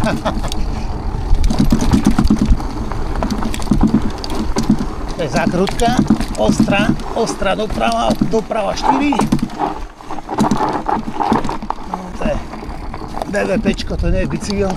To je zákrutka, ostrá doprava 4. No, to je DVPčko, to nie je bicykel.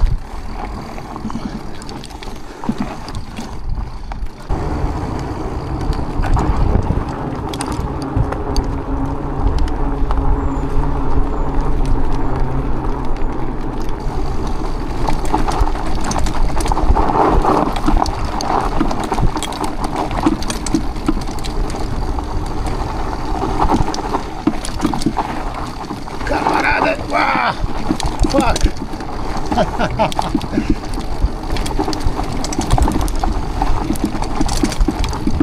Wow, fuck.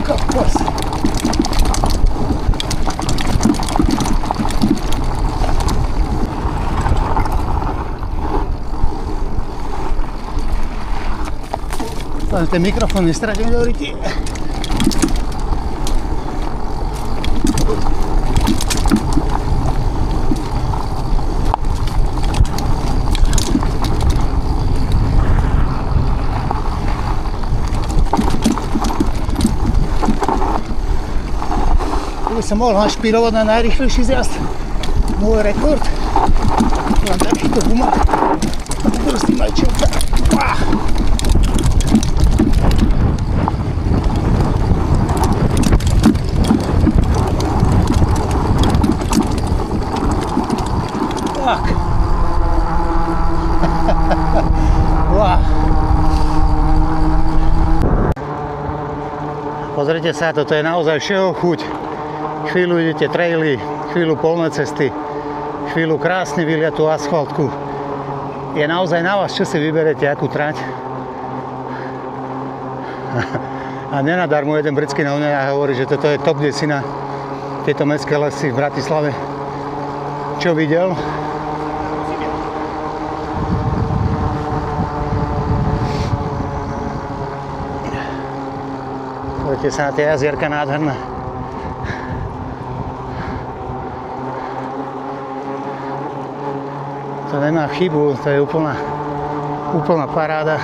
Kokos. Ten mikrofon nestratím, dovolíte. Som mohol našpirovať na najrýchlejší zjazd. Môj rekord. Mám takýto gumak. Drsný majčelka. Tak. Wow. Pozrite sa, toto je naozaj všeho chuť. Chvíľu idete traily, chvíľu polné cesty, chvíľu krásne vyliatú asfaltku. Je naozaj na vás, čo si vyberete, akú trať. A nenadarmo jeden britský novinár hovorí, že toto je top 10 na tieto mestské lesy v Bratislave. Čo videl? Poďte sa na tie jazierka nádherné. To nemá chybu, to je úplná paráda.